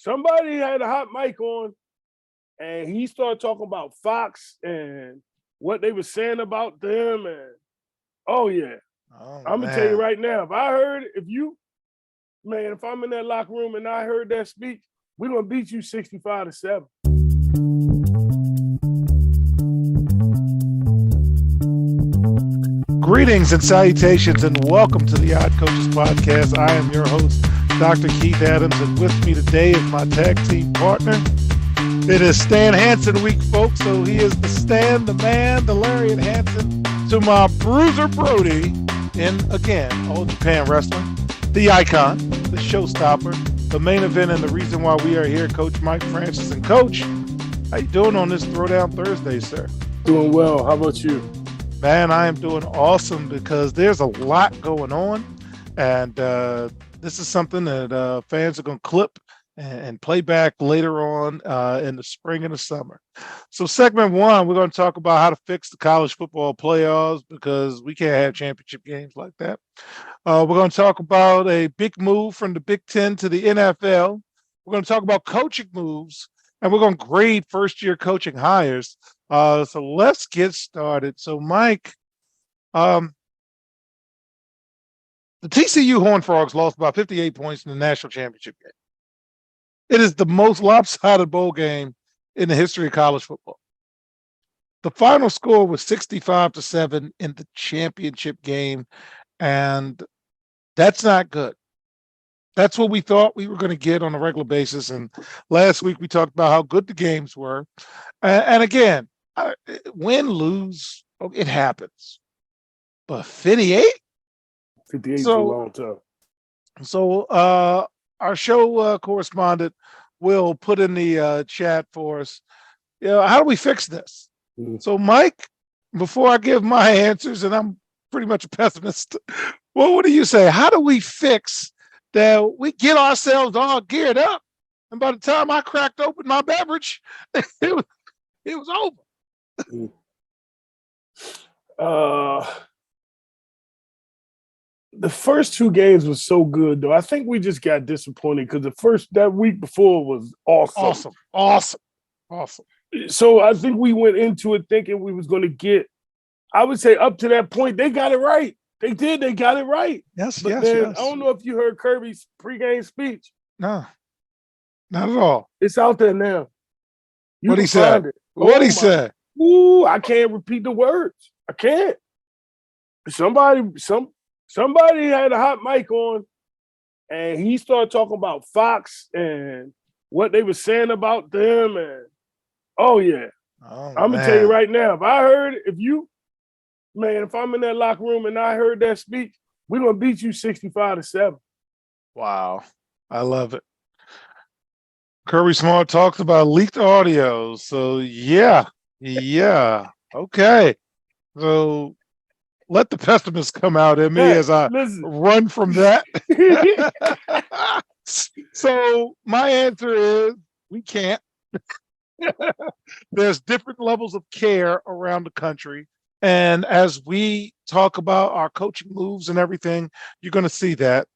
somebody had a hot mic on, and he started talking about Fox and what they were saying about them. And oh yeah, I'm gonna tell you right now, if I'm in that locker room and I heard that speech, we're gonna beat you 65-7. Greetings and salutations, and welcome to the Odd Coaches Podcast. I am your host, Dr. Keith Adams, and with me today is my tag team partner. It is Stan Hansen week, folks, so he is the Stan, the man, the Lariat Hansen, to my Bruiser Brody in, again, All Japan Wrestling, the icon, the showstopper, the main event, and the reason why we are here, Coach Mike Francis. And Coach, how you doing on this Throwdown Thursday, sir? Doing well. How about you? Man, I am doing awesome because there's a lot going on, and this is something that fans are going to clip and play back later on in the spring and the summer. So segment one, we're going to talk about how to fix the college football playoffs because we can't have championship games like that. We're going to talk about a big move from the Big Ten to the NFL. We're going to talk about coaching moves, and we're going to grade first-year coaching hires. So let's get started. So, Mike, the TCU Horned Frogs lost by 58 points in the national championship game. It is the most lopsided bowl game in the history of college football. The final score was 65-7 in the championship game, and that's not good. That's what we thought we were going to get on a regular basis. And last week we talked about how good the games were. And again, win, lose, it happens. But 58? 58 is a long time. So our show correspondent will put in the chat for us, how do we fix this? Mm-hmm. So, Mike, before I give my answers, and I'm pretty much a pessimist, well, what do you say? How do we fix that we get ourselves all geared up, and by the time I cracked open my beverage, it was over? The first two games was so good, though. I think we just got disappointed because that week before was awesome. So I think we went into it thinking we was going to get, I would say up to that point, they got it right. They did. They got it right. Yes. I don't know if you heard Kirby's pregame speech. No, not at all. It's out there now. What he said? What he said? Ooh, I can't repeat the words. I can't. Somebody had a hot mic on, and he started talking about Fox and what they were saying about them. And oh yeah, I'm gonna tell you right now, if I'm in that locker room and I heard that speech, we're gonna beat you 65-7. Wow, I love it. Kirby Smart talked about leaked audio. So yeah. Okay. So let the pessimist come out in me as I run from that. So my answer is we can't. There's different levels of care around the country. And as we talk about our coaching moves and everything, you're going to see that.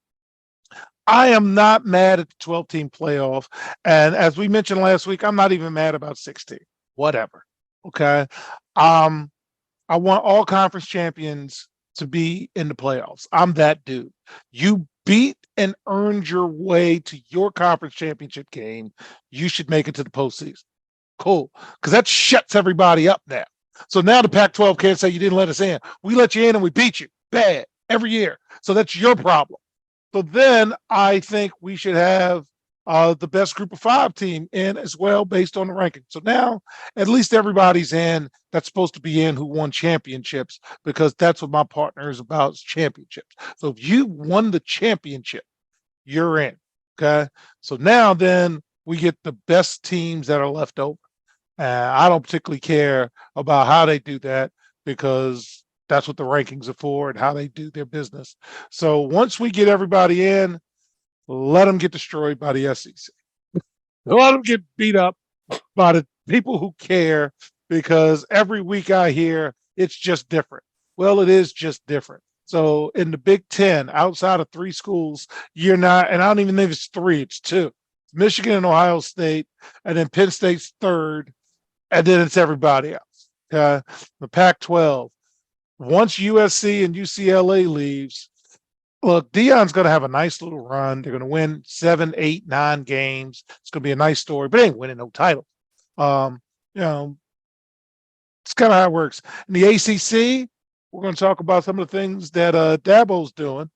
I am not mad at the 12-team playoff. And as we mentioned last week, I'm not even mad about 16. Whatever. Okay. I want all conference champions to be in the playoffs. I'm that dude. You beat and earned your way to your conference championship game. You should make it to the postseason. Cool. Because that shuts everybody up now. So now the Pac-12 can't say you didn't let us in. We let you in and we beat you. Bad. Every year. So that's your problem. So then I think we should have the best group of 5 team in as well based on the ranking. So now at least everybody's in that's supposed to be in who won championships, because that's what my partner is about, is championships. So if you won the championship, you're in. Okay. So now then we get the best teams that are left over. I don't particularly care about how they do that because that's what the rankings are for and how they do their business. So once we get everybody in, let them get destroyed by the SEC. Let them get beat up by the people who care, because every week I hear it's just different. Well, it is just different. So in the Big Ten, outside of 3 schools, you're not, and I don't even think it's 3, it's 2. Michigan and Ohio State, and then Penn State's third, and then it's everybody else. The Pac-12. Once USC and UCLA leaves, look, Dion's going to have a nice little run. They're going to win 7, 8, 9 games. It's going to be a nice story, but they ain't winning no title. You know, it's kind of how it works. In the ACC, we're going to talk about some of the things that Dabo's doing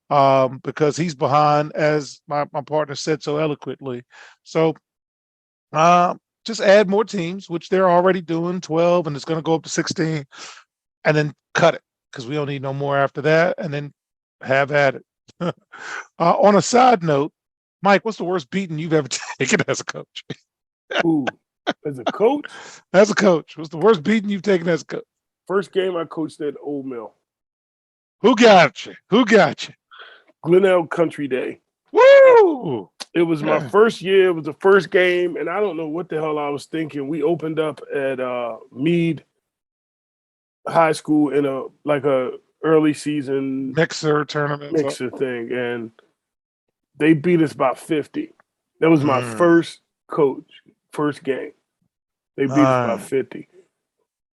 because he's behind, as my partner said so eloquently. So just add more teams, which they're already doing, 12, and it's going to go up to 16, and then cut it because we don't need no more after that, and then have at it. On a side note, Mike, what's the worst beating you've ever taken as a coach? Ooh, as a coach? As a coach, what's the worst beating you've taken as a coach? First game I coached at Old Mill. Who got you? Who got you? Glenelg Country Day. Woo! It was my first year. It was the first game, and I don't know what the hell I was thinking. We opened up at Meade High School in a early season Mixer tournament. thing, and they beat us by 50. That was my first game. They beat us by 50.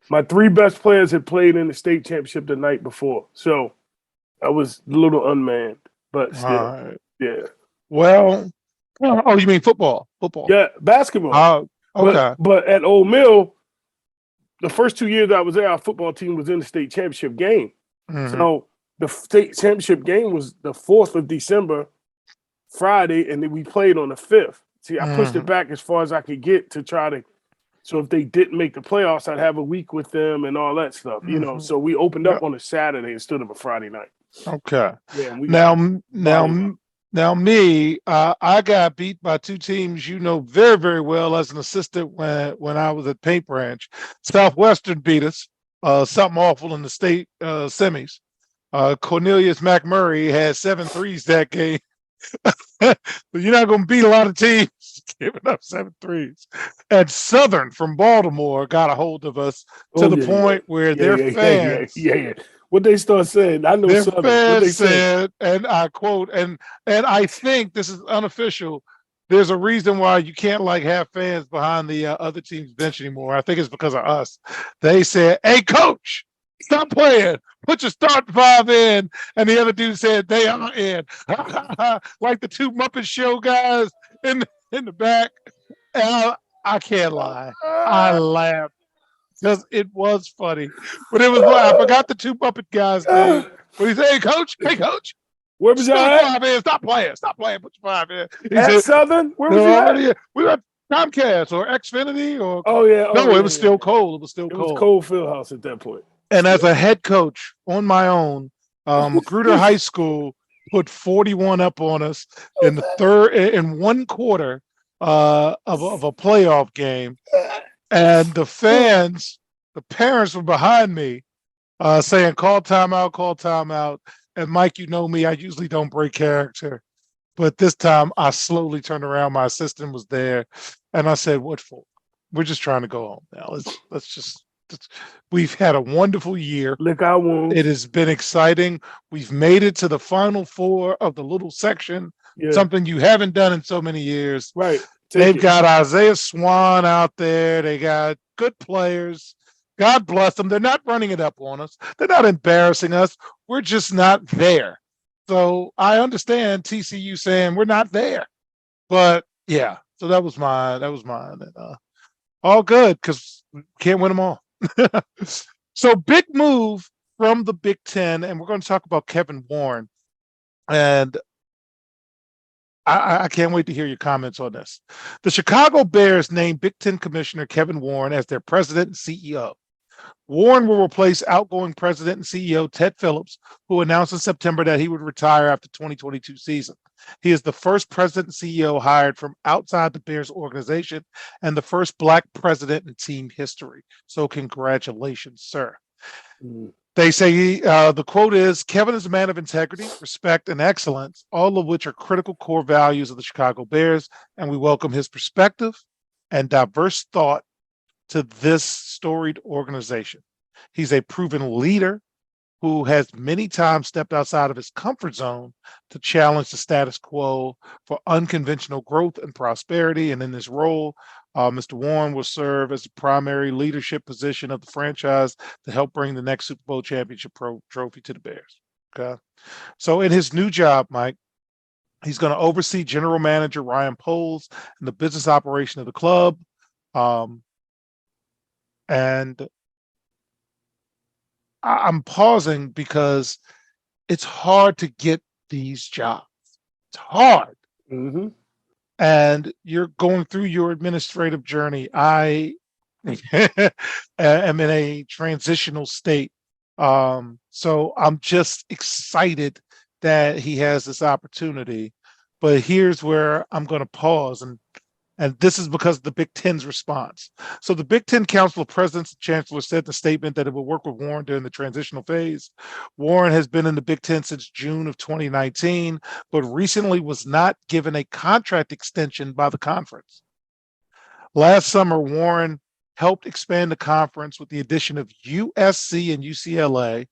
My 3 best players had played in the state championship the night before, so I was a little unmanned, but still, yeah. Well, oh, you mean football? Football. Yeah, basketball. Okay. But at Old Mill, the first 2 years I was there, our football team was in the state championship game. So the state championship game was the 4th of December, Friday, and then we played on the 5th. See, I pushed it back as far as I could get to try to. So if they didn't make the playoffs, I'd have a week with them and all that stuff, you know. So we opened up on a Saturday instead of a Friday night. Okay. Yeah. Now me, I got beat by 2 teams you know very, very well as an assistant when I was at Paint Branch. Southwestern beat us, something awful in the state semis. Cornelius McMurray had 7 threes that game. But you're not going to beat a lot of teams giving up 7 threes. And Southern from Baltimore got a hold of us to the point where their fans. What they start saying, I know their Southern. fans What they said, and I quote, and I think this is unofficial. There's a reason why you can't have fans behind the other team's bench anymore. I think it's because of us. They said, "Hey, coach, stop playing. Put your starting 5 in." And the other dude said, "They are in." Like the 2 Muppet Show guys in the back. And I can't lie. I laughed because it was funny. But it was I forgot the 2 Muppet guys' name. But he said, "Hey, coach. Hey, coach. Where was y'all at? 5 in. Stop playing. Stop playing. Put your 5 in." He At said, Southern? Where was you at? We were at Comcast or Xfinity or. Oh, yeah. No, it was still cold. It was still cold. It was cold Fieldhouse at that point. And as a head coach on my own, Magruder High School put 41 up on us in in 1 quarter of a playoff game. And the fans, the parents were behind me saying, call timeout, call timeout. And Mike, you know me, I usually don't break character. But this time I slowly turned around. My assistant was there. And I said, what for? We're just trying to go home now. We've had a wonderful year. Lick our wounds. It has been exciting. We've made it to the Final 4 of the little section, something you haven't done in so many years. Right. They've got Isaiah Swan out there. They got good players. God bless them. They're not running it up on us. They're not embarrassing us. We're just not there. So I understand TCU saying we're not there. But yeah, so that was mine. And, all good because we can't win them all. So big move from the Big Ten, and we're going to talk about Kevin Warren. And I can't wait to hear your comments on this. The Chicago Bears named Big Ten Commissioner Kevin Warren as their president and CEO. Warren will replace outgoing president and CEO Ted Phillips, who announced in September that he would retire after 2022 season. He is the first president and CEO hired from outside the Bears organization and the first Black president in team history. So congratulations, sir. They say the quote is, Kevin is a man of integrity, respect, and excellence, all of which are critical core values of the Chicago Bears, and we welcome his perspective and diverse thought to this storied organization. He's a proven leader who has many times stepped outside of his comfort zone to challenge the status quo for unconventional growth and prosperity. And in this role, Mr. Warren will serve as the primary leadership position of the franchise to help bring the next Super Bowl championship trophy to the Bears. Okay. So in his new job, Mike, he's going to oversee general manager Ryan Poles and the business operation of the club. And I'm pausing because it's hard to get these jobs. It's hard. Mm-hmm. And you're going through your administrative journey. I am in a transitional state. So I'm just excited that he has this opportunity. But here's where I'm going to pause, and this is because of the Big Ten's response. So the Big Ten Council of Presidents and Chancellors said in a statement that it will work with Warren during the transitional phase. Warren has been in the Big Ten since June of 2019, but recently was not given a contract extension by the conference. Last summer, Warren helped expand the conference with the addition of USC and UCLA.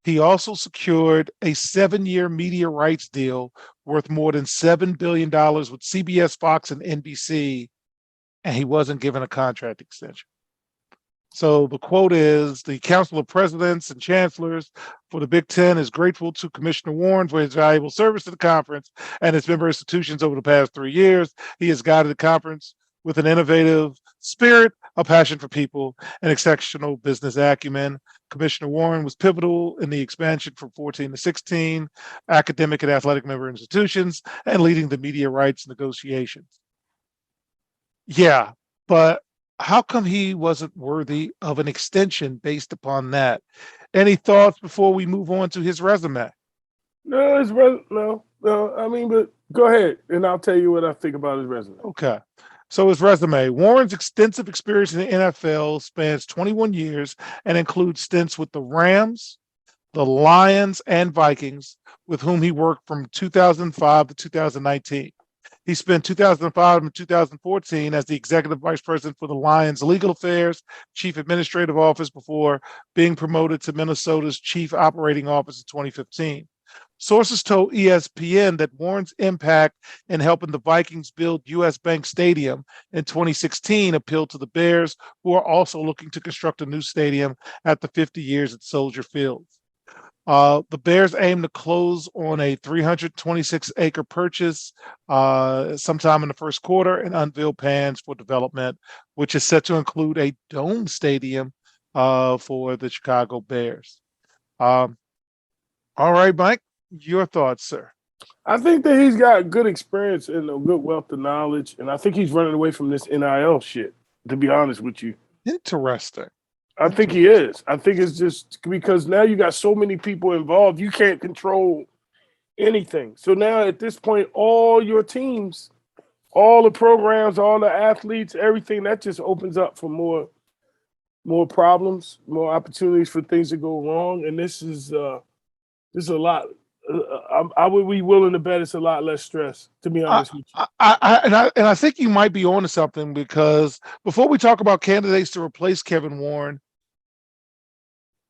He also secured a 7-year media rights deal worth more than $7 billion with CBS, Fox, and NBC, and he wasn't given a contract extension. So the quote is, the Council of Presidents and Chancellors for the Big Ten is grateful to Commissioner Warren for his valuable service to the conference and its member institutions over the past 3 years. He has guided the conference with an innovative spirit, a passion for people, and exceptional business acumen. Commissioner Warren was pivotal in the expansion from 14 to 16 academic and athletic member institutions and leading the media rights negotiations. Yeah, but how come he wasn't worthy of an extension based upon that? Any thoughts before we move on to his resume? No. I mean, but go ahead, and I'll tell you what I think about his resume. Okay. So his resume, Warren's extensive experience in the NFL spans 21 years and includes stints with the Rams, the Lions, and Vikings, with whom he worked from 2005 to 2019. He spent 2005 and 2014 as the executive vice president for the Lions Legal Affairs, Chief Administrative Office before being promoted to Minnesota's Chief Operating Office in 2015. Sources told ESPN that Warren's impact in helping the Vikings build US Bank Stadium in 2016 appealed to the Bears, who are also looking to construct a new stadium after 50 years at Soldier Field. The Bears aim to close on a 326-acre purchase sometime in the first quarter and unveil plans for development, which is set to include a dome stadium for the Chicago Bears. All right, Mike, your thoughts, sir. I think that he's got good experience and a good wealth of knowledge, and I think he's running away from this NIL shit, to be honest with you. Interesting. I think he is. I think it's just because now you got so many people involved, you can't control anything. So now at this point, all your teams, all the programs, all the athletes, everything, that just opens up for more problems, more opportunities for things to go wrong. And this is a lot. I would be willing to bet it's a lot less stress, to be honest with you. I think you might be onto something, because before we talk about candidates to replace Kevin Warren,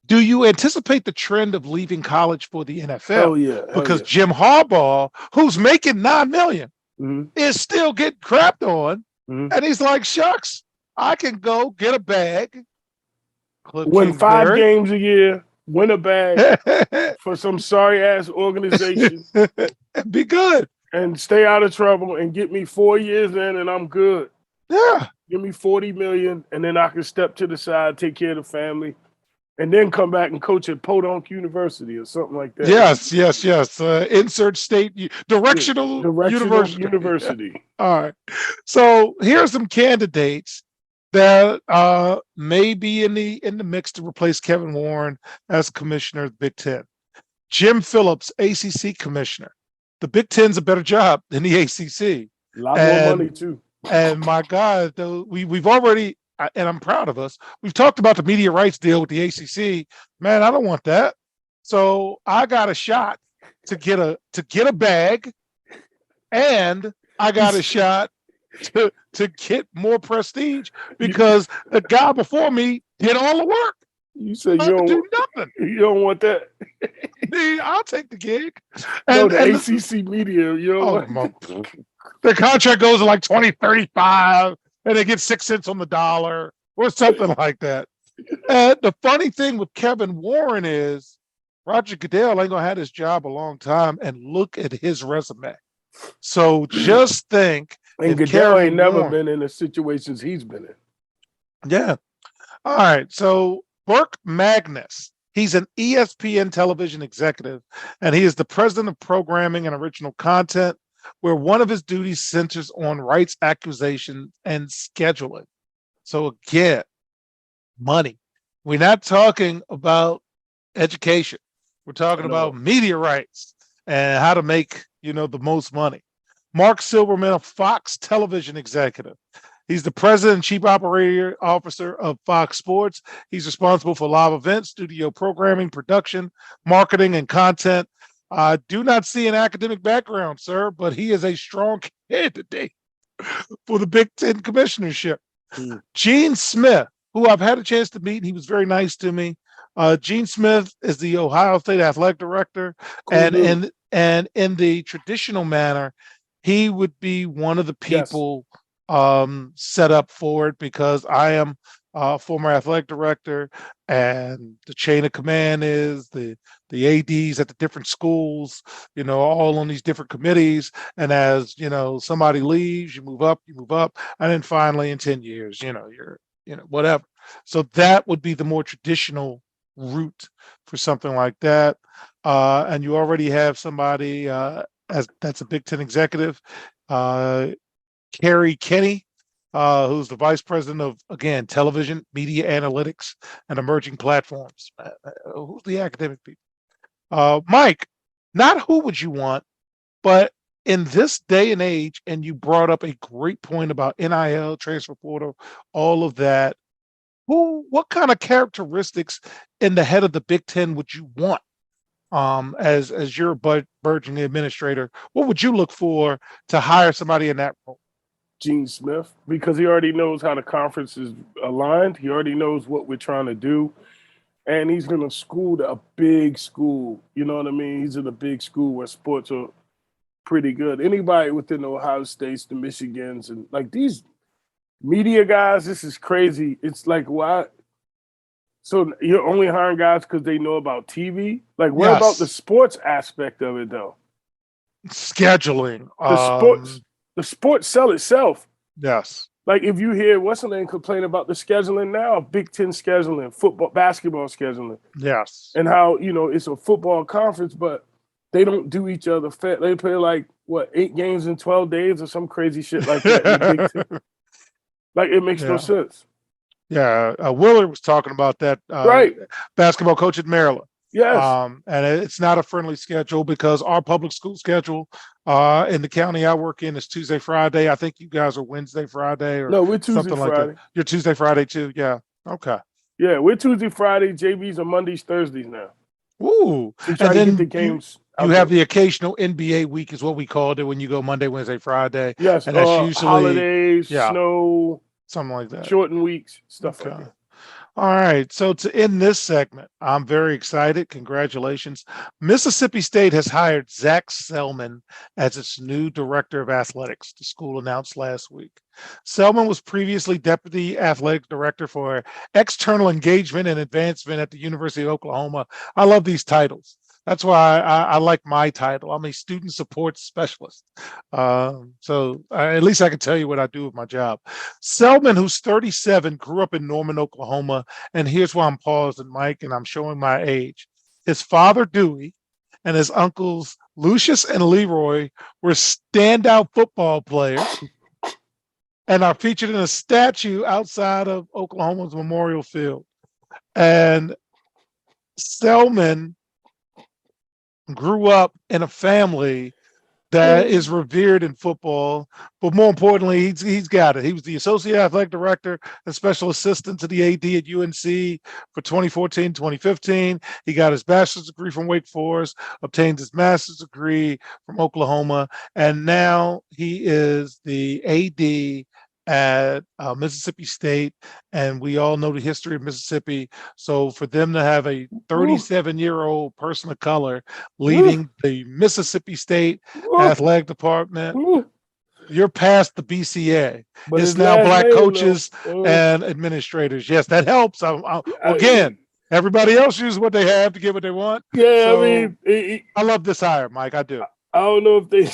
do you anticipate the trend of leaving college for the NFL? Oh yeah, because Jim Harbaugh, who's making $9 million, mm-hmm. is still getting crapped on, mm-hmm. and he's like, "Shucks, I can go get a bag, win 5 games a year, win a bag for some sorry ass organization, and be good, and stay out of trouble, and get me 4 years in, and I'm good. Yeah, give me $40 million, and then I can step to the side, take care of the family, and then come back and coach at Podunk University or something like that." Yes. Insert state directional university. All right. So here's some candidates that may be in the mix to replace Kevin Warren as commissioner of the Big Ten. Jim Phillips, ACC commissioner. The Big Ten's a better job than the ACC. A lot more money too. And my God, though, we've already, and I'm proud of us, we've talked about the media rights deal with the ACC. Man, I don't want that. So I got a shot to get a bag, and I got a shot to get more prestige, because the guy before me did all the work. You said I have to do nothing. you don't want that. I'll take the gig. No, And the and ACC media. You know what? the contract goes to like 2035, and they get 6 cents on the dollar or something like that. And the funny thing with Kevin Warren is Roger Goodell ain't gonna have this job a long time, and look at his resume. So just think And if Goodell Kerry ain't never Warren, been in the situations he's been in. yeah. All right. So Burke Magnus, he's an ESPN television executive, and he is the president of programming and original content, where one of his duties centers on rights acquisition and scheduling. So again, money. We're not talking about education. We're talking about media rights and how to make, the most money. Mark Silverman, a Fox television executive. He's the president and chief operating officer of Fox Sports. He's responsible for live events, studio programming, production, marketing, and content. I do not see an academic background, sir, but he is a strong candidate for the Big Ten commissionership. Gene Smith, who I've had a chance to meet, and he was very nice to me. Gene Smith is the Ohio State athletic director, and in the traditional manner, he would be one of the people set up for it, because I am a former athletic director, and the chain of command is the ADs at the different schools, all on these different committees. And as somebody leaves, you move up, and then finally in 10 years, you're whatever. So that would be the more traditional route for something like that. And you already have somebody as that's a Big Ten executive, Kerry Kenny, who's the vice president of, again, television, media analytics, and emerging platforms. Who's the academic people? Mike, not who would you want, but in this day and age, and you brought up a great point about NIL, transfer portal, all of that. What kind of characteristics in the head of the Big Ten would you want? As your burgeoning administrator, what would you look for to hire somebody in that role? Gene Smith, because he already knows how the conference is aligned. He already knows what we're trying to do. And he's going to school to a big school. You know what I mean? He's in a big school where sports are pretty good. Anybody within the Ohio States, the Michigans, and like these media guys, this is crazy. It's like, why? So you're only hiring guys because they know about TV? Like, what about the sports aspect of it, though? Scheduling. The sports sell itself. Yes. Like if you hear what's the name complain about the scheduling now, Big Ten scheduling, football, basketball scheduling. Yes. And how, it's a football conference, but they don't do each other fair. They play like 8 games in 12 days or some crazy shit like that in the Big Ten. Like it makes no sense. Yeah. Willard was talking about that, right. Basketball coach at Maryland. Yes. And it's not a friendly schedule, because our public school schedule in the county I work in is Tuesday, Friday. I think you guys are Wednesday, Friday, or no, we're Tuesday, something Friday. Like that. You're Tuesday, Friday too. Yeah. Okay. Yeah, we're Tuesday, Friday. JVs are Mondays, Thursdays now. Ooh. And then the games. You have the occasional NBA week, is what we called it, when you go Monday, Wednesday, Friday. Yes. And that's usually holidays, snow, something like that. Shortened weeks, stuff like that. All right. So to end this segment, I'm very excited. Congratulations. Mississippi State has hired Zach Selman as its new director of athletics, the school announced last week. Selman was previously deputy athletic director for external engagement and advancement at the University of Oklahoma. I love these titles. That's why I like my title. I'm a student support specialist. So at least I can tell you what I do with my job. Selman, who's 37, grew up in Norman, Oklahoma. And here's why I'm pausing, Mike, and I'm showing my age. His father, Dewey, and his uncles, Lucius and Leroy, were standout football players and are featured in a statue outside of Oklahoma's Memorial Field. And Selman grew up in a family that is revered in football, but more importantly, he's got it. He was the associate athletic director and special assistant to the AD at UNC for 2014, 2015. He got his bachelor's degree from Wake Forest, obtained his master's degree from Oklahoma, and now he is the AD at Mississippi State, and we all know the history of Mississippi. So for them to have a 37-year-old person of color leading the Mississippi State athletic department, you're past the BCA. But it's his now last black name, coaches though, and administrators. Yes, that helps. Again, everybody else uses what they have to get what they want. Yeah, So, I mean, I love this hire, Mike. I do. I don't know if they.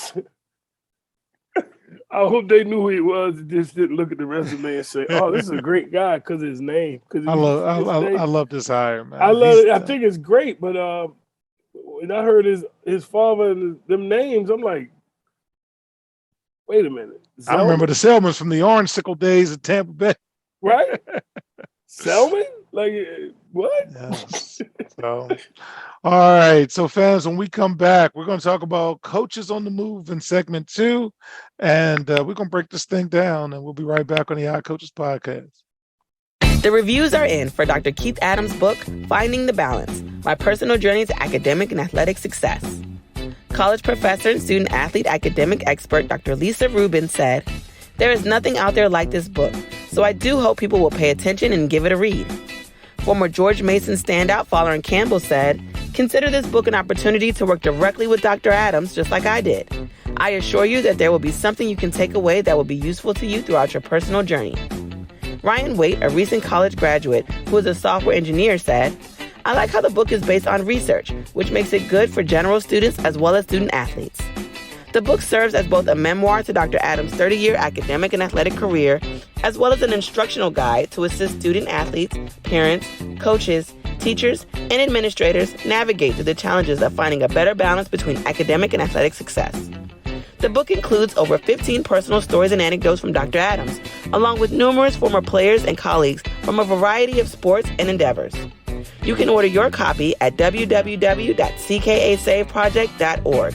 I hope they knew who he was and just didn't look at the resume and say, "Oh, this is a great guy" because his name. Because I love this hire, man. I love it. I think it's great, but when I heard his father and them names, I'm like, wait a minute. I remember the Selmans from the Orange Sickle days at Tampa Bay. Right? Selman? Like, what? Yes. So, all right. So, fans, when we come back, we're going to talk about coaches on the move in segment 2. And we're going to break this thing down, and we'll be right back on the Odd Coaches podcast. The reviews are in for Dr. Keith Adams' book, Finding the Balance, My Personal Journey to Academic and Athletic Success. College professor and student athlete academic expert Dr. Lisa Rubin said, "There is nothing out there like this book, so I do hope people will pay attention and give it a read." Former George Mason standout Folarin Campbell said, "Consider this book an opportunity to work directly with Dr. Adams just like I did. I assure you that there will be something you can take away that will be useful to you throughout your personal journey." Ryan Waite, a recent college graduate who is a software engineer, said, "I like how the book is based on research, which makes it good for general students as well as student athletes." The book serves as both a memoir to Dr. Adams' 30-year academic and athletic career, as well as an instructional guide to assist student athletes, parents, coaches, teachers, and administrators navigate through the challenges of finding a better balance between academic and athletic success. The book includes over 15 personal stories and anecdotes from Dr. Adams, along with numerous former players and colleagues from a variety of sports and endeavors. You can order your copy at www.ckasaveproject.org.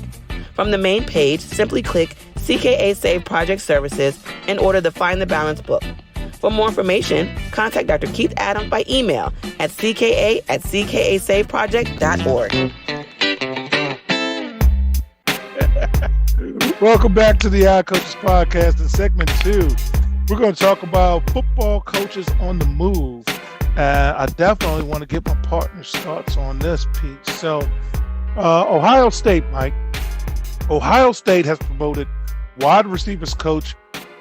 From the main page, simply click CKA Save Project Services and order the Find the Balance book. For more information, contact Dr. Keith Adams by email at cka@ckasaveproject.org. Welcome back to the Odd Coaches podcast. In segment 2, we're going to talk about football coaches on the move. I definitely want to get my partner's thoughts on this, Pete. So, Ohio State, Mike. Ohio State has promoted wide receivers coach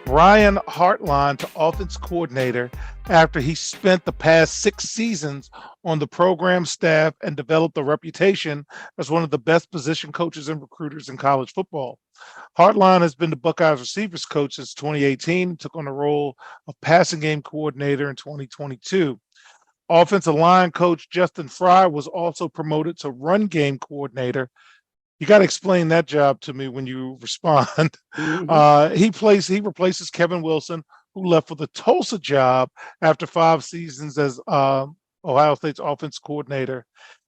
Brian Hartline to offense coordinator after he spent the past 6 seasons on the program staff and developed a reputation as one of the best position coaches and recruiters in college football. Hartline has been the Buckeyes receivers coach since 2018 and took on the role of passing game coordinator in 2022. Offensive line coach Justin Fry was also promoted to run game coordinator. You got to explain that job to me when you respond. Mm-hmm. He replaces Kevin Wilson, who left for the Tulsa job after 5 seasons as Ohio State's offense coordinator.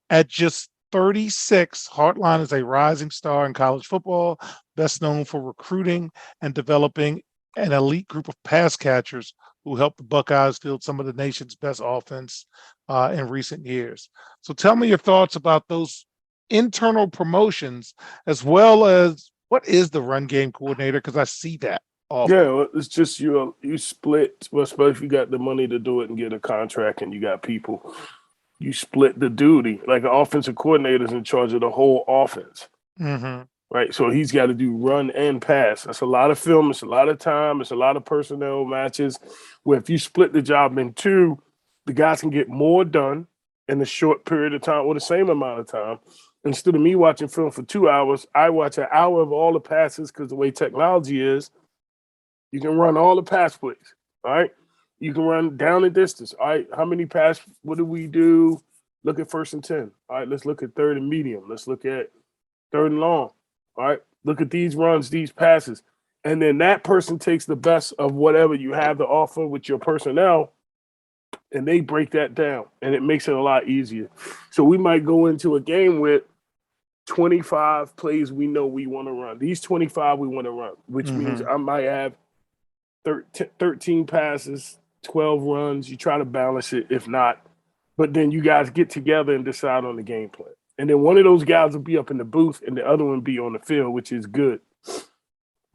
At just 36, Hartline is a rising star in college football, best known for recruiting and developing an elite group of pass catchers who helped the Buckeyes field some of the nation's best offense in recent years. So tell me your thoughts about those internal promotions, as well as what is the run game coordinator, because I see that often. Yeah, well, it's just you split, well, especially if you got the money to do it and get a contract and you got people, you split the duty. Like an offensive coordinator is in charge of the whole offense, right? So he's got to do run and pass. That's a lot of film. It's a lot of time. It's a lot of personnel matches where if you split the job in 2, the guys can get more done in a short period of time or the same amount of time. Instead of me watching film for 2 hours, I watch an hour of all the passes because the way technology is, you can run all the pass plays, all right? You can run down and distance, all right? How many pass, what do we do? Look at 1st and 10. All right, let's look at 3rd and medium. Let's look at 3rd and long, all right? Look at these runs, these passes. And then that person takes the best of whatever you have to offer with your personnel, and they break that down, and it makes it a lot easier. So we might go into a game with 25 plays we know we want to run. These 25 we want to run, which means I might have 13 passes, 12 runs. You try to balance it, if not. But then you guys get together and decide on the game plan. And then one of those guys will be up in the booth and the other one be on the field, which is good.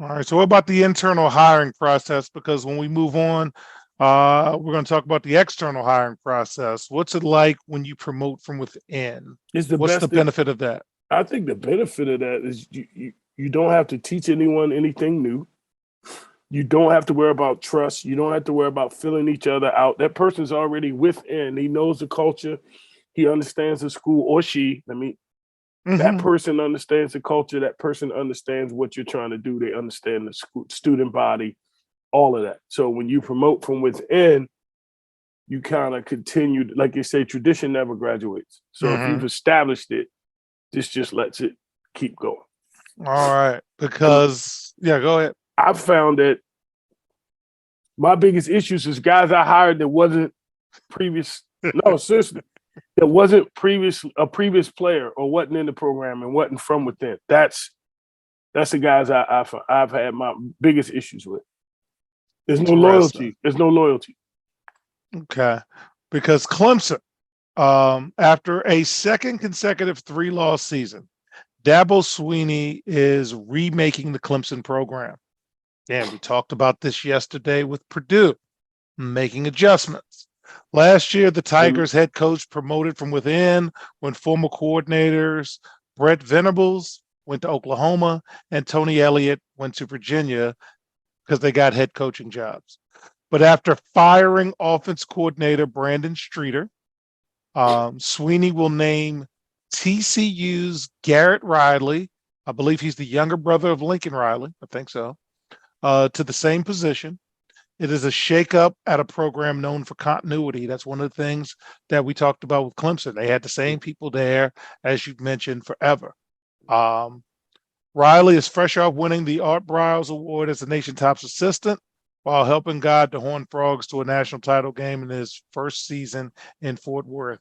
All right. So what about the internal hiring process? Because when we move on, we're going to talk about the external hiring process. What's it like when you promote from within? It's the What's best the thing. benefit of that? I think the benefit of that is you don't have to teach anyone anything new. You don't have to worry about trust. You don't have to worry about filling each other out. That person's already within. He knows the culture. He understands the school, or she. That Mhm. person understands the culture. That person understands what you're trying to do. They understand the student body, all of that. So when you promote from within, you kind of continue, like you say, tradition never graduates. So if you've Mhm. established it, this just lets it keep going. All right. And Because go ahead. I've found that my biggest issues is guys I hired that wasn't previous. No, seriously, that wasn't a previous player or wasn't in the program and wasn't from within. That's the guys I've had my biggest issues with. There's no Interesting. loyalty. There's no loyalty. Okay. Because Clemson, after a second consecutive 3-loss season, Dabo Sweeney is remaking the Clemson program. And we talked about this yesterday with Purdue making adjustments. Last year, the Tigers head coach promoted from within when former coordinators Brett Venables went to Oklahoma and Tony Elliott went to Virginia because they got head coaching jobs. But after firing offense coordinator Brandon Streeter, Sweeney will name TCU's Garrett Riley. I believe he's the younger brother of Lincoln Riley. I think so. To the same position. It is a shakeup at a program known for continuity. That's one of the things that we talked about with Clemson. They had the same people there, as you mentioned, forever. Riley is fresh off winning the Art Briles Award as the nation top's assistant while helping guide the Horned Frogs to a national title game in his first season in Fort Worth.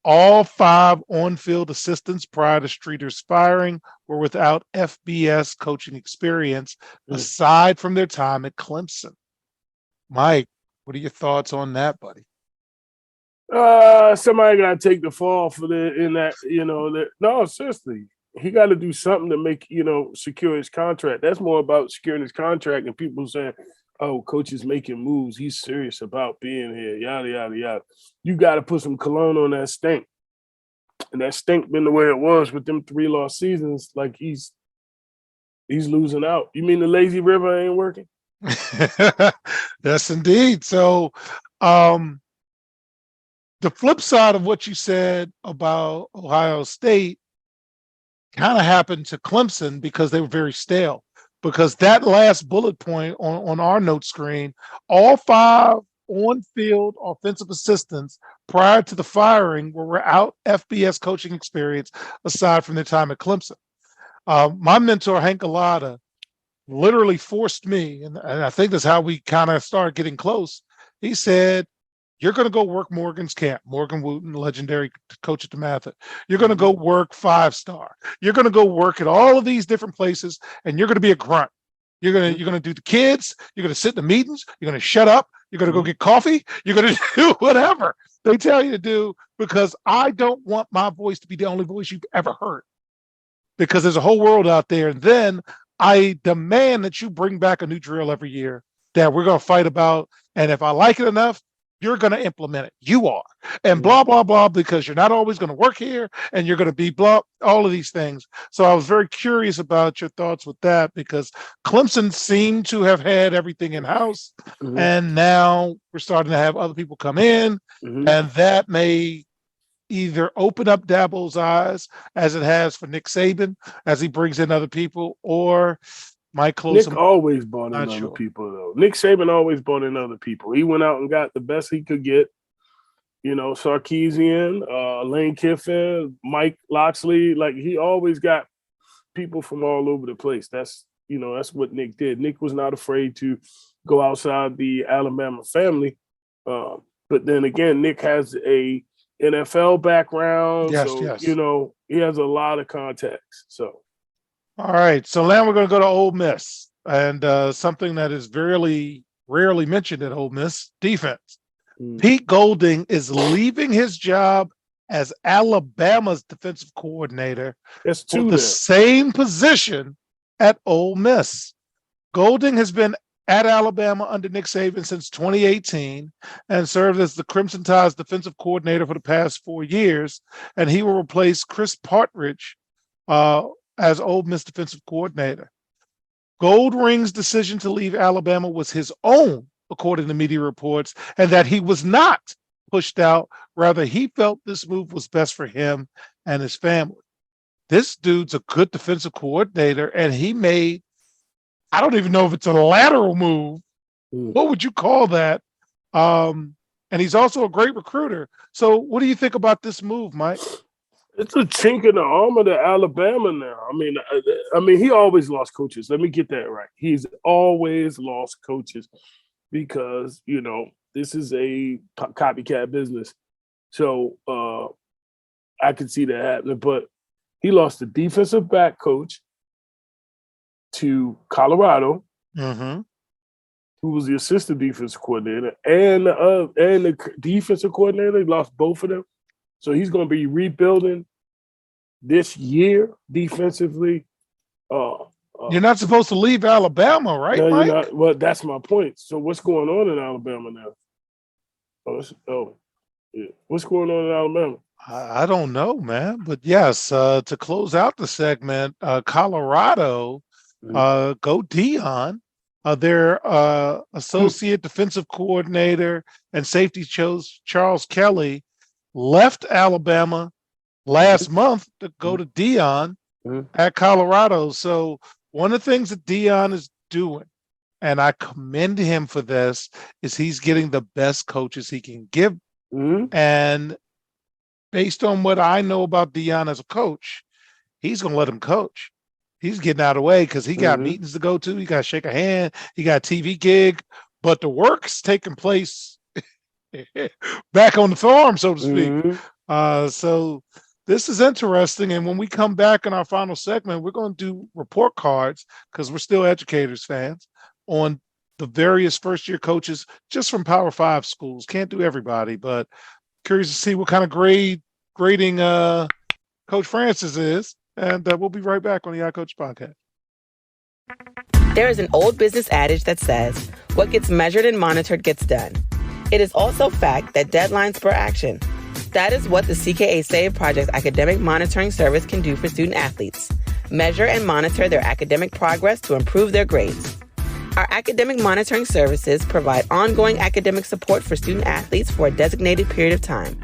All 5 on-field assistants prior to Streeter's firing were without FBS coaching experience, aside from their time at Clemson. Mike, what are your thoughts on that, buddy? Somebody got to take the fall for no, seriously. He got to do something to make, secure his contract. That's more about securing his contract and people saying, oh, coach is making moves. He's serious about being here, yada, yada, yada. You got to put some cologne on that stink. And that stink been the way it was with them 3-loss seasons. Like he's losing out. You mean the lazy river ain't working? Yes, indeed. So the flip side of what you said about Ohio State kind of happened to Clemson because they were very stale. Because that last bullet point on our note screen, all 5 on-field offensive assistants prior to the firing were without FBS coaching experience aside from their time at Clemson. My mentor, Hank Alada, literally forced me, and I think that's how we kind of started getting close. He said, you're going to go work Morgan's camp, Morgan Wooten, legendary coach at DeMatha. You're going to go work 5-star. You're going to go work at all of these different places, and you're going to be a grunt. You're going to do the kids. You're going to sit in the meetings. You're going to shut up. You're going to go get coffee. You're going to do whatever they tell you to do, because I don't want my voice to be the only voice you've ever heard, because there's a whole world out there. And then I demand that you bring back a new drill every year that we're going to fight about. And if I like it enough, you're going to implement it. You are. And blah, blah, blah, because you're not always going to work here and you're going to be blah, all of these things. So I was very curious about your thoughts with that, because Clemson seemed to have had everything in house. And now we're starting to have other people come in, and that may either open up Dabo's eyes as it has for Nick Saban as he brings in other people, or might close Nick always brought in other people, though. Nick Saban always brought in other people. He went out and got the best he could get. Sarkisian, Lane Kiffin, Mike Loxley. Like, he always got people from all over the place. That's what Nick did. Nick was not afraid to go outside the Alabama family. But then again, Nick has a NFL background. Yes. He has a lot of contacts. So. All right. So now we're going to go to Ole Miss, and something that is rarely mentioned at Ole Miss: defense. Pete Golding is leaving his job as Alabama's defensive coordinator for the same position at Ole Miss. Golding has been at Alabama under Nick Saban since 2018 and served as the Crimson Tide's defensive coordinator for the past 4 years. And he will replace Chris Partridge as Ole Miss defensive coordinator. Golding's decision to leave Alabama was his own, according to media reports, and that he was not pushed out. Rather, he felt this move was best for him and his family. This dude's a good defensive coordinator, and he made, I don't even know if it's a lateral move. What would you call that? And he's also a great recruiter. So what do you think about this move, Mike? It's a chink in the armor to Alabama now. I mean, he always lost coaches. Let me get that right. He's always lost coaches because, this is a copycat business. So I can see that happening. But he lost the defensive back coach to Colorado, who was the assistant defensive coordinator, and the defensive coordinator. He lost both of them. So he's going to be rebuilding this year defensively. You're not supposed to leave Alabama, right, no, Mike? you're not. Well, that's my point. So what's going on in Alabama now? What's going on in Alabama? I don't know, man. But yes, to close out the segment, Colorado, go Deion. Their associate defensive coordinator and safety Charles Kelly left Alabama last month to go to Deion at Colorado. So one of the things that Deion is doing, and I commend him for this, is he's getting the best coaches he can give. And based on what I know about Deion as a coach, he's going to let him coach. He's getting out of the way because he got meetings to go to. He got to shake a hand. He got a TV gig. But the work's taking place back on the farm, so to speak. So this is interesting. And when we come back in our final segment, we're going to do report cards because we're still Educators fans on the various first-year coaches just from Power 5 schools. Can't do everybody, but curious to see what kind of grading Coach Francis is. And we'll be right back on the iCoach podcast. There is an old business adage that says, what gets measured and monitored gets done. It is also fact that deadlines spur action. That is what the CKA Save Project academic monitoring service can do for student athletes. Measure and monitor their academic progress to improve their grades. Our academic monitoring services provide ongoing academic support for student athletes for a designated period of time.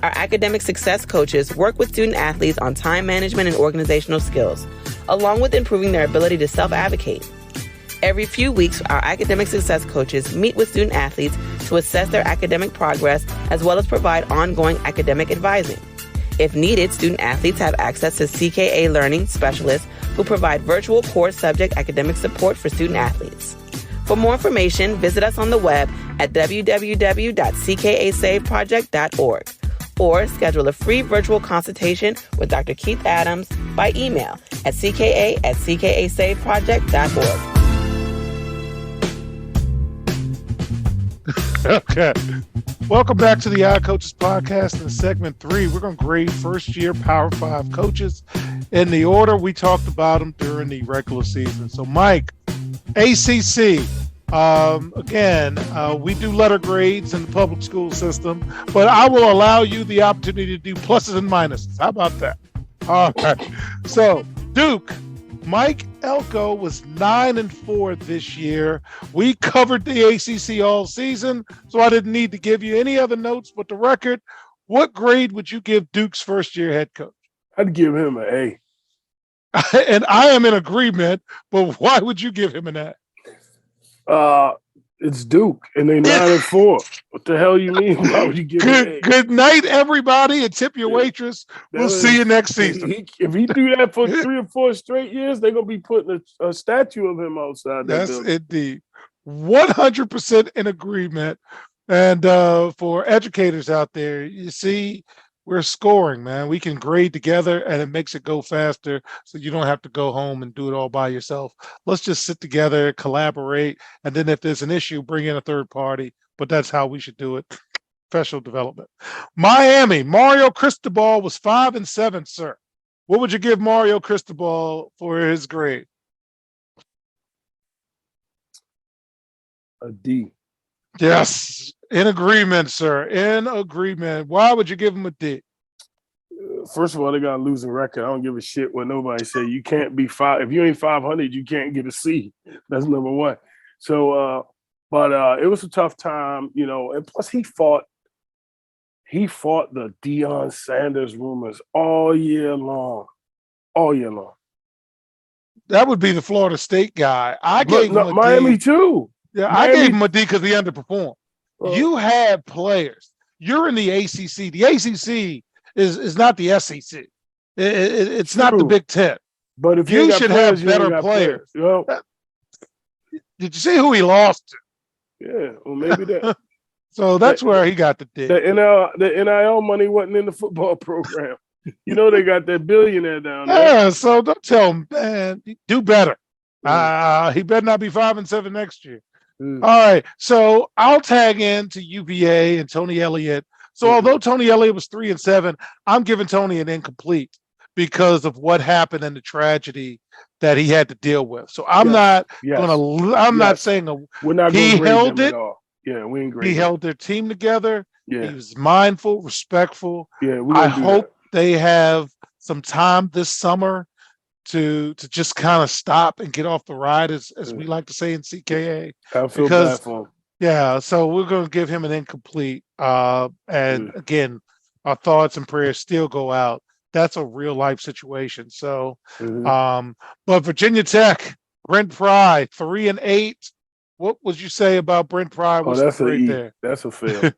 Our academic success coaches work with student athletes on time management and organizational skills, along with improving their ability to self-advocate. Every few weeks, our academic success coaches meet with student athletes to assess their academic progress, as well as provide ongoing academic advising. If needed, student athletes have access to CKA Learning Specialists who provide virtual core subject academic support for student athletes. For more information, visit us on the web at www.ckasaveproject.org or schedule a free virtual consultation with Dr. Keith Adams by email at cka@ckasaveproject.org. Okay. Welcome back to the iCoaches podcast. In segment 3, we're going to grade first-year Power 5 coaches in the order we talked about them during the regular season. So, Mike, ACC. Again, we do letter grades in the public school system, but I will allow you the opportunity to do pluses and minuses. How about that? All right. So, Duke, Mike Elko was 9-4 this year. We covered the ACC all season, so I didn't need to give you any other notes but the record. What grade would you give Duke's first-year head coach? I'd give him an A. And I am in agreement, but why would you give him an A? It's Duke, and they 9-4. What the hell you mean? Why would you give him an A? Good night, everybody, and tip your waitress. We'll see you next season. If he do that for 3 or 4 straight years, they're going to be putting a statue of him outside. That's indeed. 100% in agreement. And for educators out there, you see, we're scoring, man. We can grade together, and it makes it go faster, so you don't have to go home and do it all by yourself. Let's just sit together, collaborate, and then if there's an issue, bring in a third party. But that's how we should do it. Professional development. Miami, Mario Cristobal was 5-7, sir. What would you give Mario Cristobal for his grade? A D. Yes, in agreement, sir. In agreement. Why would you give him a D? First of all, they got a losing record. I don't give a shit what nobody say. You can't be five. If you ain't 500, you can't get a C. That's number one. So, but it was a tough time, you know. And plus, he fought the Deion Sanders rumors all year long. That would be the Florida State guy. I But gave him a Miami D. too. Yeah, I Miami- gave him a D because he underperformed. You had players. You're in the ACC. The ACC is not the SEC. It's not the True. Big Ten. But if You ain't got should players, have you ain't better got players. You know? Did you see who he lost to? Yeah, well, maybe that So that's where he got the D. the NIL money wasn't in the football program. You know they got that billionaire down there. Yeah, so don't tell him, man. Do better. He better not be 5-7 next year. Mm. All right, so I'll tag in to UVA and Tony Elliott. So although Tony Elliott was 3-7, I'm giving Tony an incomplete because of what happened and the tragedy that he had to deal with. So I'm not saying we're not he gonna grade held them it. at all. Yeah, we ain't grade he them. held their team together. Yeah, He was mindful, respectful. yeah. I hope they have some time this summer to just kind of stop and get off the ride, as we like to say in CKA. I feel because- bad for him. Yeah, so we're going to give him an incomplete. And again, our thoughts and prayers still go out. That's a real life situation. So, but Virginia Tech, Brent Pry, 3-8. What would you say about Brent Pry? Oh, that's a right E. there. That's a fail.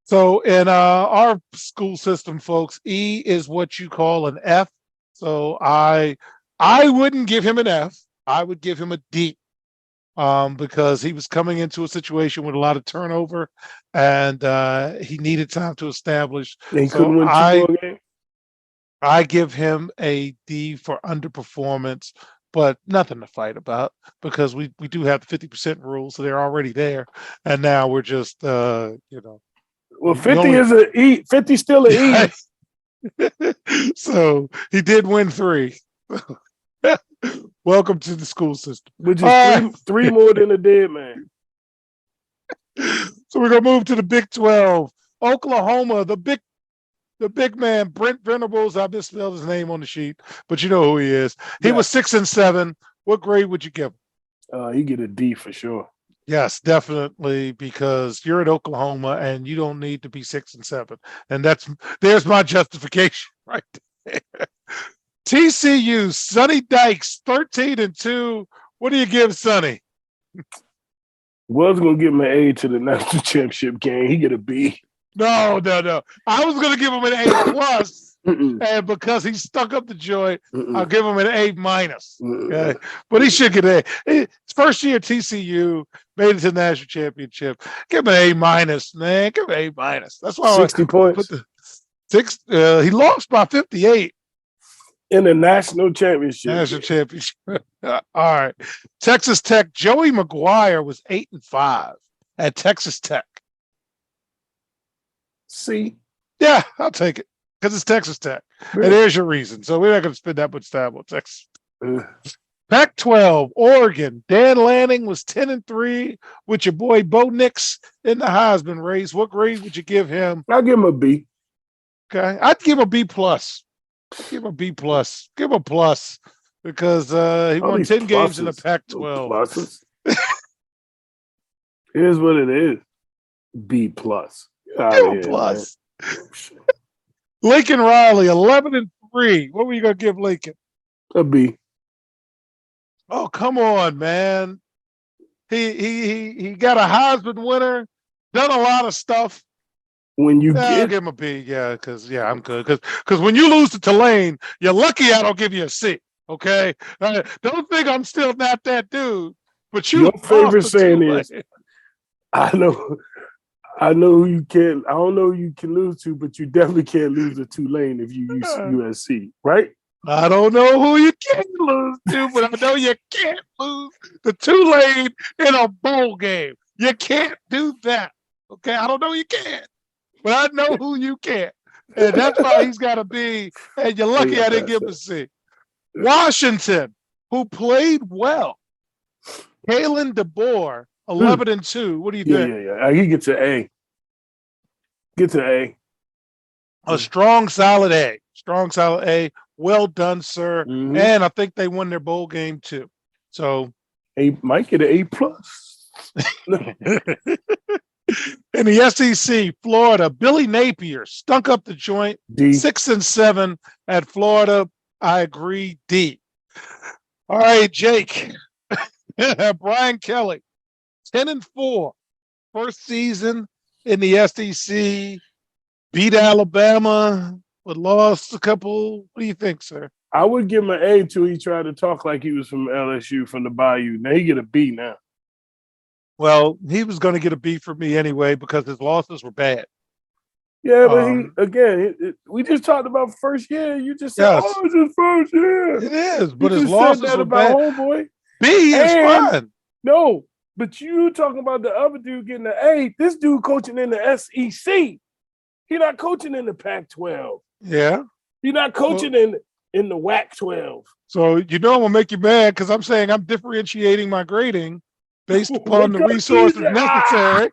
So in our school system, folks, E is what you call an F. So I wouldn't give him an F. I would give him a D. Because he was coming into a situation with a lot of turnover, and he needed time to establish. And he So couldn't win 2 more games. I give him a D for underperformance, but nothing to fight about because we do have the 50% rule, so they're already there, and now we're just Well, 50 is an E. 50 still an E. So he did win 3. Welcome to the school system. Which is three more than a dead man. So we're gonna move to the Big 12. Oklahoma, the big man, Brent Venables. I misspelled his name on the sheet, but you know who he is. He was 6-7. What grade would you give him? He get a D for sure. Yes, definitely, because you're at Oklahoma and you don't need to be 6-7. And there's my justification right there. TCU, Sonny Dykes, 13-2. What do you give Sonny? Was gonna give him an A to the national championship game. He get a B. No. I was gonna give him an A plus, and because he stuck up the joint, I'll give him an A minus. Okay, but he should get a. His first year at TCU, made it to the national championship. Give him an A minus, man. Give him an A minus. That's why 60 points he lost by 58. in the national championship. National championship. All right. Texas Tech, Joey McGuire was 8-5 at Texas Tech. C. Yeah, I'll take it because it's Texas Tech. And there's your reason. So we're not going to spend that much time on Texas. Pac-12, Oregon, Dan Lanning was 10-3 with your boy Bo Nix in the Heisman race. What grade would you give him? I'll give him a B. Okay. I'd give him a B plus. Give him a B plus. Give him a plus because he won 10 games in the Pac-12. Pluses. Here's what it is. B plus. Give him a plus. Lincoln Riley, 11-3. What were you gonna give Lincoln? A B. Oh, come on, man. He got a Heisman winner, done a lot of stuff. When you I'll get give him a B, because I'm good. Because when you lose to Tulane, you're lucky I don't give you a C. Okay, don't think I'm still not that dude. But you. Your favorite lost to saying Tulane. is, I know who you can. I don't know who you can lose to, but you definitely can't lose to Tulane if you use USC, right? I don't know who you can lose to, but I know you can't lose to Tulane in a bowl game. You can't do that. Okay, I don't know you can, but I know who you can, and that's why he's got to be. And you're lucky I didn't give him a C. Washington, who played well, Kalen DeBoer 11-2. What do you Yeah, think? yeah. He gets an A. Gets an A. A strong, solid A. Strong, solid A. Well done, sir. Mhm. And I think they won their bowl game too. So A might get an A plus. in the SEC, Florida, Billy Napier stunk up the joint. D. 6-7 at Florida. I agree. D. All right, Jake. Brian Kelly, 10-4. First season in the SEC. Beat Alabama, but lost a couple. What do you think, sir? I would give him an A till he tried to talk like he was from LSU from the Bayou. Now he get a B now. Well, he was going to get a B for me anyway because his losses were bad. Yeah, but we just talked about first year. You just said, Yes. "Oh, it's his first year." It is, but You his just said losses that were about bad. homeboy. B is And- fine. No, but you talking about the other dude getting an A. This dude coaching in the SEC. He not coaching in the Pac-12. Yeah. He not coaching in the WAC-12. So you know I'm gonna make you mad because I'm saying I'm differentiating my grading based upon the resources necessary.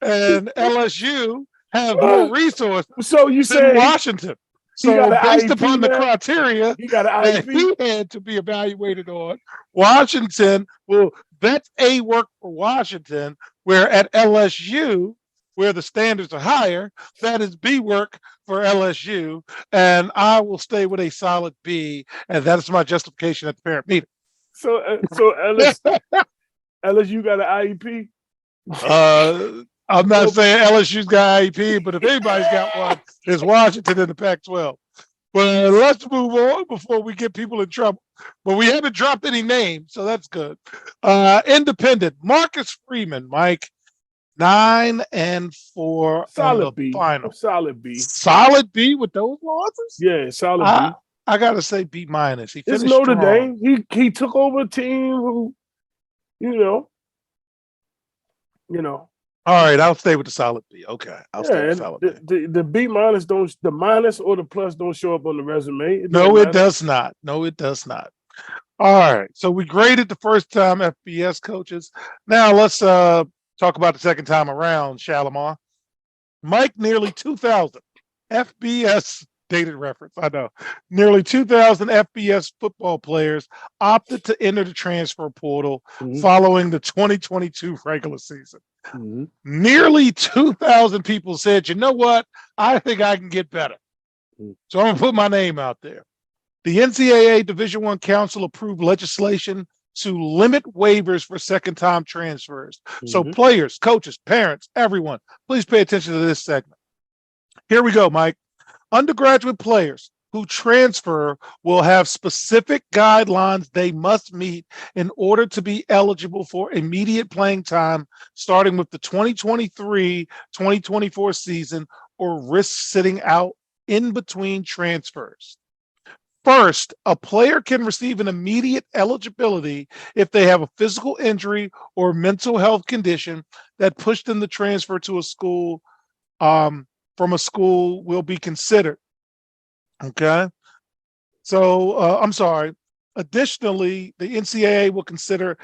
And LSU have more resources So you than say Washington. he So got an based IEP upon the now? criteria he got an that IEP? he had to be evaluated on, Washington will that's A work for Washington, where at LSU, where the standards are higher, that is B work for LSU. And I will stay with a solid B, and that is my justification at the parent meeting. So LSU got an IEP? I'm not saying LSU's got IEP, but if anybody's got one, it's Washington in the Pac-12. But let's move on before we get people in trouble. But we haven't dropped any names, so that's good. Independent, Marcus Freeman, Mike, 9-4 Solid in the B. final. Solid B. Solid B with those losses? Yeah, solid B. I gotta say B minus. He It's finished Notre strong. Dame. He took over a team who, you know. All right, I'll stay with the solid B. Okay, I'll stay Yeah, with and solid B. the B minus the minus or the plus don't show up on the resume. No, it does not. No, it does not. All right. So we graded the first time FBS coaches. Now let's talk about the second time around, Shalimar. Mike, nearly 2,000 FBS dated reference. I know. Nearly 2,000 FBS football players opted to enter the transfer portal following the 2022 regular season. Nearly 2,000 people said, you know what? I think I can get better. So I'm going to put my name out there. The NCAA Division I Council approved legislation to limit waivers for second-time transfers. So players, coaches, parents, everyone, please pay attention to this segment. Here we go, Mike. Undergraduate players who transfer will have specific guidelines they must meet in order to be eligible for immediate playing time, starting with the 2023-2024 season, or risk sitting out in between transfers. First, a player can receive an immediate eligibility if they have a physical injury or mental health condition that pushed them to transfer to a school from a school will be considered. Okay. So I'm sorry. Additionally, the NCAA will consider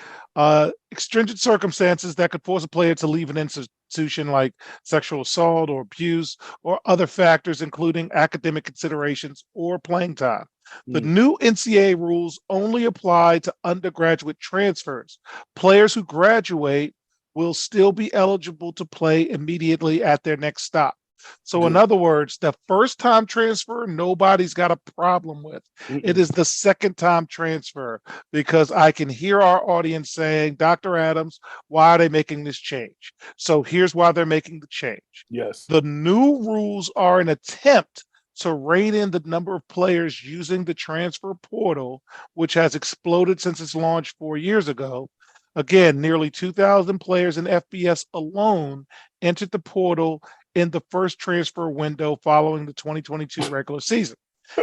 extrinsic circumstances that could force a player to leave an institution, like sexual assault or abuse, or other factors, including academic considerations or playing time. The new NCAA rules only apply to undergraduate transfers. Players who graduate will still be eligible to play immediately at their next stop. So in other words, the first time transfer, nobody's got a problem with. It is the second time transfer, because I can hear our audience saying, Dr. Adams, why are they making this change? So here's why they're making the change. Yes. The new rules are an attempt to rein in the number of players using the transfer portal, which has exploded since its launch 4 years ago. Again, nearly 2,000 players in FBS alone entered the portal in the first transfer window following the 2022 regular season.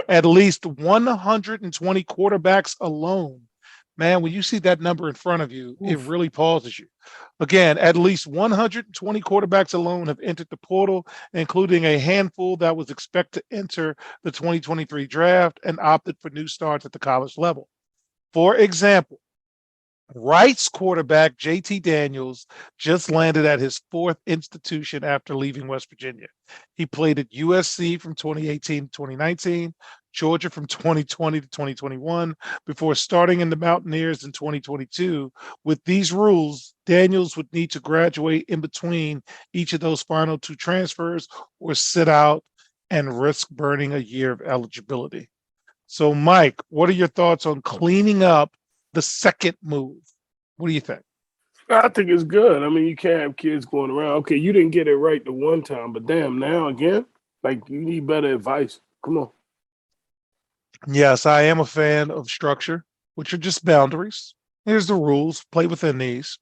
At least 120 quarterbacks alone. Man, when you see that number in front of you, it really pauses you. Again, at least 120 quarterbacks alone have entered the portal, including a handful that was expected to enter the 2023 draft and opted for new starts at the college level. For example, Rice quarterback JT Daniels just landed at his fourth institution after leaving West Virginia. He played at USC from 2018 to 2019, Georgia from 2020 to 2021, before starting in the Mountaineers in 2022. With these rules, Daniels would need to graduate in between each of those final two transfers or sit out and risk burning a year of eligibility. So, Mike, what are your thoughts on cleaning up the second move? What do you think? I think it's good. I mean, you can't have kids going around. Okay, you didn't get it right the one time, but damn, now again, like you need better advice. Come on. Yes, I am a fan of structure, which are just boundaries. Here's the rules. Play within these.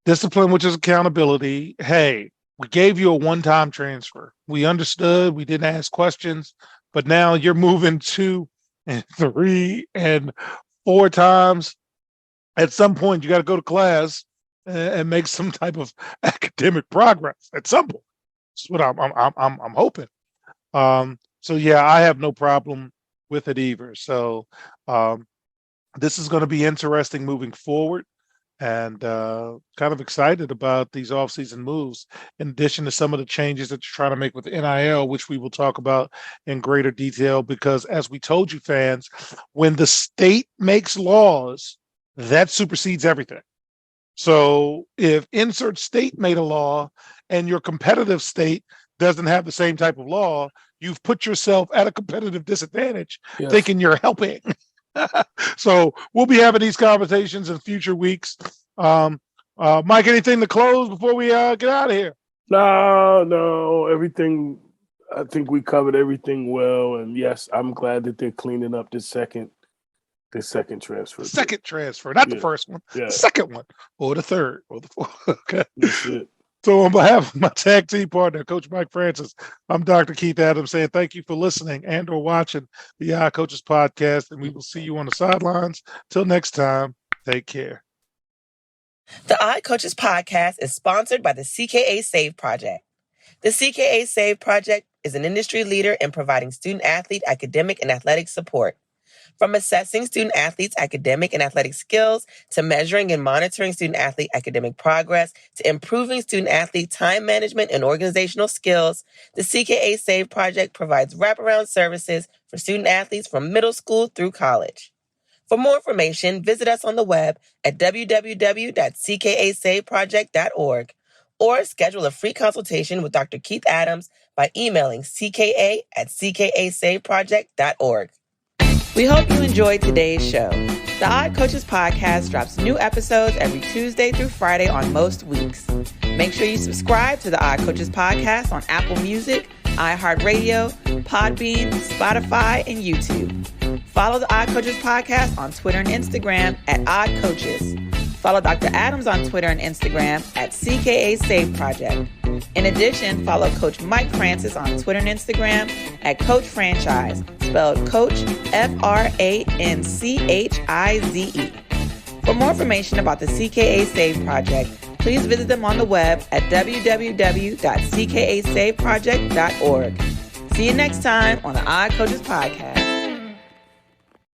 Discipline, which is accountability. Hey, we gave you a one-time transfer. We understood. We didn't ask questions, but now you're moving 2 and 3 and 4 times. At some point, you got to go to class and make some type of academic progress. At some point, that's what I'm hoping. So yeah, I have no problem with it either. So this is going to be interesting moving forward, and kind of excited about these offseason moves. In addition to some of the changes that you're trying to make with NIL, which we will talk about in greater detail, because as we told you, fans, when the state makes laws, that supersedes everything. So if insert state made a law and your competitive state doesn't have the same type of law, you've put yourself at a competitive disadvantage, Yes. thinking you're helping. So we'll be having these conversations in future weeks. Mike, anything to close before we get out of here? No, everything. I think we covered everything well, and yes, I'm glad that they're cleaning up the second transfer. Second transfer, not the Yeah. first one, Yeah, the second one, or the third, or the fourth. Okay. that's it. So on behalf of my tag team partner, Coach Mike Francis, I'm Dr. Keith Adams saying thank you for listening and or watching the Odd Coaches podcast, and we will see you on the sidelines. Till next time, take care. The Odd Coaches podcast is sponsored by the CKA Save Project. The CKA Save Project is an industry leader in providing student-athlete academic and athletic support. From assessing student-athletes' academic and athletic skills, to measuring and monitoring student-athlete academic progress, to improving student-athlete time management and organizational skills, the CKA Save Project provides wraparound services for student-athletes from middle school through college. For more information, visit us on the web at www.ckasaveproject.org or schedule a free consultation with Dr. Keith Adams by emailing cka@ckasaveproject.org. We hope you enjoyed today's show. The Odd Coaches podcast drops new episodes every Tuesday through Friday on most weeks. Make sure you subscribe to the Odd Coaches podcast on Apple Music, iHeartRadio, Podbean, Spotify, and YouTube. Follow the Odd Coaches podcast on Twitter and Instagram at Odd Coaches. Follow Dr. Adams on Twitter and Instagram at CKA Save Project. In addition, follow Coach Mike Francis on Twitter and Instagram at Coach Franchise, spelled Coach FRANCHIZE. For more information about the CKA Save Project, please visit them on the web at www.ckasaveproject.org. See you next time on the Odd Coaches podcast.